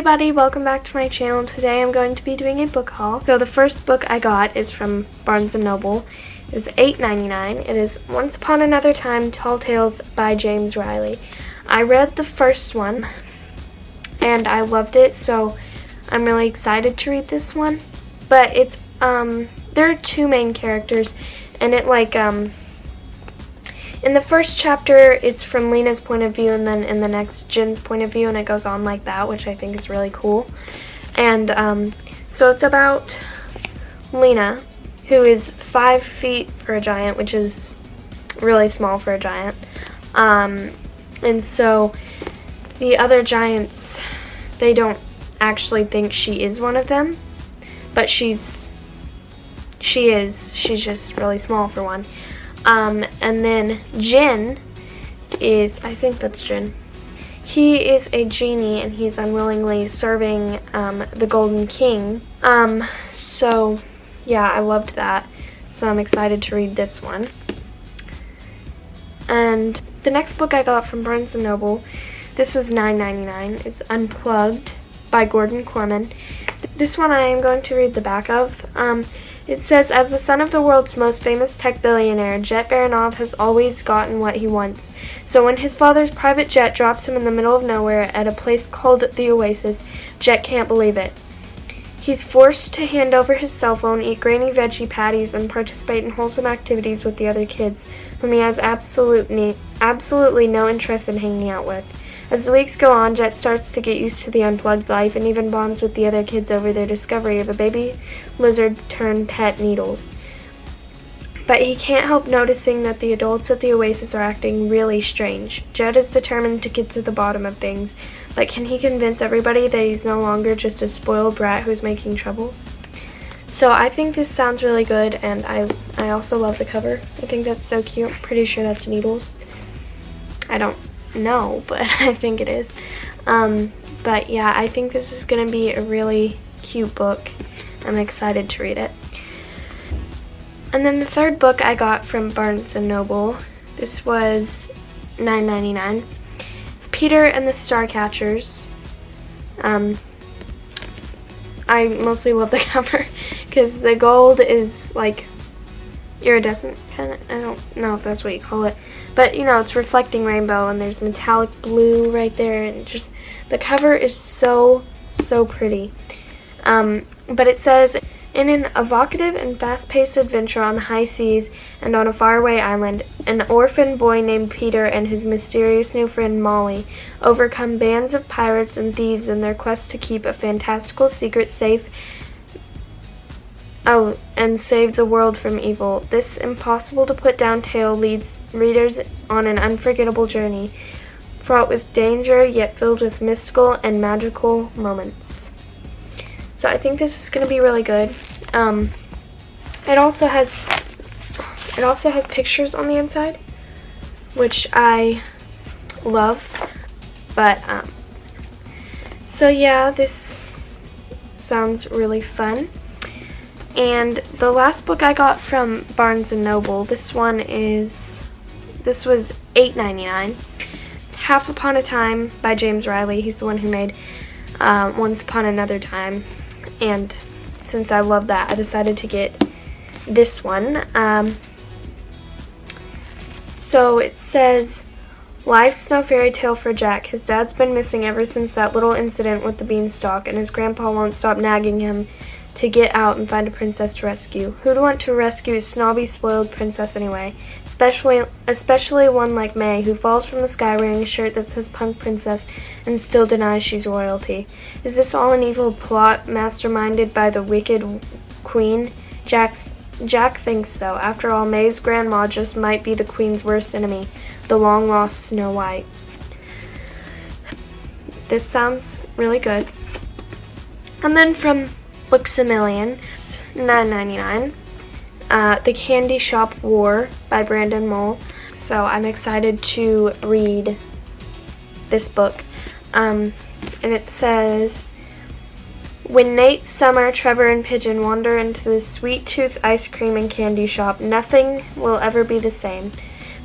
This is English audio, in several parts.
everybody, welcome back to my channel. Today I'm going to be doing a book haul. So the first book I got is from Barnes & Noble. It was $8.99. It is Once Upon Another Time, Tall Tales by James Riley. I read the first one and I loved it, so I'm really excited to read this one. But it's, there are two main characters, and it in the first chapter, it's from Lena's point of view, and then in the next, Jin's point of view, and it goes on like that, which I think is really cool. And so it's about Lena, who is 5 feet for a giant, which is really small for a giant. And so the other giants, they don't actually think she is one of them, but she is. She's just really small for one. And then Jin is, I think that's Jin. He is a genie, and he's unwillingly serving the Golden King. So yeah, I loved that. So I'm excited to read this one. And the next book I got from Barnes & Noble, this was $9.99. It's Unplugged by Gordon Korman. This one I am going to read the back of. It says, as the son of the world's most famous tech billionaire, Jet Baranov has always gotten what he wants. So when his father's private jet drops him in the middle of nowhere at a place called the Oasis, Jet can't believe it. He's forced to hand over his cell phone, eat grainy veggie patties, and participate in wholesome activities with the other kids, whom he has absolutely no interest in hanging out with. As the weeks go on, Jet starts to get used to the unplugged life and even bonds with the other kids over their discovery of a baby lizard-turned-pet Needles. But he can't help noticing that the adults at the Oasis are acting really strange. Jet is determined to get to the bottom of things, but can he convince everybody that he's no longer just a spoiled brat who's making trouble? So I think this sounds really good, and I also love the cover. I think that's so cute. I'm pretty sure that's Needles. I don't know, but I think it is. But yeah, I think this is going to be a really cute book. I'm excited to read it. And then the third book I got from Barnes & Noble, this was $9.99. It's Peter and the Starcatchers. I mostly love the cover because the gold is like iridescent, kind of. I don't know if that's what you call it, but you know, it's reflecting rainbow, and there's metallic blue right there, and just the cover is so pretty. But it says, in an evocative and fast-paced adventure on the high seas and on a faraway island, an orphan boy named Peter and his mysterious new friend Molly overcome bands of pirates and thieves in their quest to keep a fantastical secret safe and save the world from evil. This impossible-to-put-down tale leads readers on an unforgettable journey, fraught with danger, yet filled with mystical and magical moments. So I think this is going to be really good. It also has pictures on the inside, which I love. But so yeah, this sounds really fun. And the last book I got from Barnes & Noble, this was $8.99. It's Half Upon a Time by James Riley. He's the one who made Once Upon Another Time. And since I love that, I decided to get this one. So it says, life's no fairy tale for Jack. His dad's been missing ever since that little incident with the beanstalk, and his grandpa won't stop nagging him to get out and find a princess to rescue. Who'd want to rescue a snobby, spoiled princess anyway? Especially one like May, who falls from the sky wearing a shirt that says Punk Princess and still denies she's royalty. Is this all an evil plot masterminded by the wicked queen? Jack thinks so. After all, May's grandma just might be the queen's worst enemy, the long-lost Snow White. This sounds really good. And then from Books-A-Million, $9.99. The Candy Shop War by Brandon Mull. So I'm excited to read this book. And it says, when Nate, Summer, Trevor, and Pigeon wander into the Sweet Tooth ice cream and candy shop, nothing will ever be the same.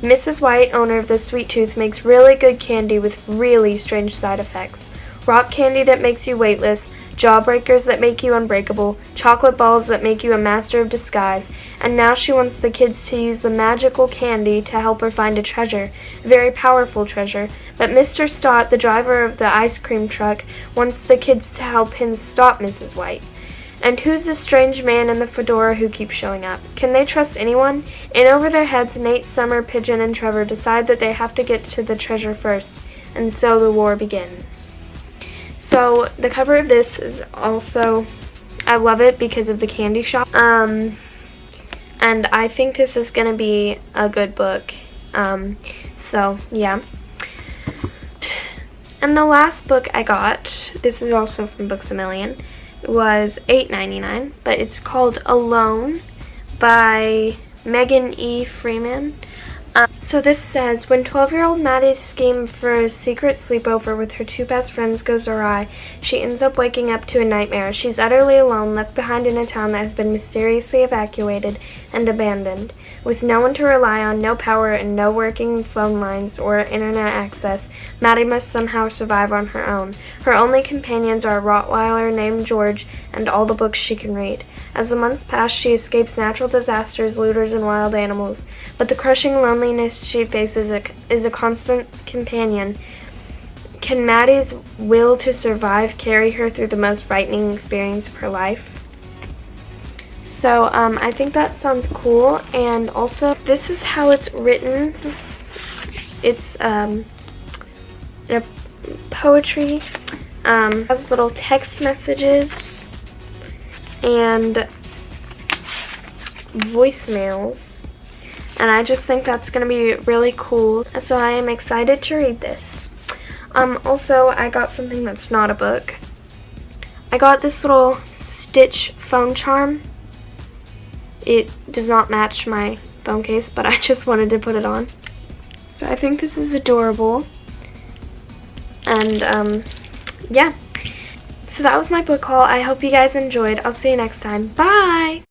Mrs. White, owner of the Sweet Tooth, makes really good candy with really strange side effects. rock candy that makes you weightless, jawbreakers that make you unbreakable, chocolate balls that make you a master of disguise, and now she wants the kids to use the magical candy to help her find a treasure, a very powerful treasure. But Mr. Stott, the driver of the ice cream truck, wants the kids to help him stop Mrs. White. And who's the strange man in the fedora who keeps showing up? Can they trust anyone? In over their heads, Nate, Summer, Pigeon, and Trevor decide that they have to get to the treasure first, and so the war begins. So the cover of this is also, I love it because of the candy shop. And I think this is going to be a good book. So yeah. And the last book I got, this is also from Books A Million, was $8.99, but it's called Alone by Megan E. Freeman. So this says, when 12-year-old Maddie's scheme for a secret sleepover with her two best friends goes awry, she ends up waking up to a nightmare. She's utterly alone, left behind in a town that has been mysteriously evacuated and abandoned. With no one to rely on, no power, and no working phone lines or internet access, Maddie must somehow survive on her own. Her only companions are a Rottweiler named George and all the books she can read. As the months pass, she escapes natural disasters, looters, and wild animals, but the crushing loneliness she faces is a constant companion. Can Maddie's will to survive carry her through the most frightening experience of her life? So I think that sounds cool, and also this is how it's written. It's a poetry, has little text messages and voicemails, and I just think that's going to be really cool, so I am excited to read this. Also, I got something that's not a book. I got this little Stitch phone charm. It does not match my phone case, but I just wanted to put it on. So I think this is adorable. And yeah. So that was my book haul. I hope you guys enjoyed. I'll see you next time. Bye!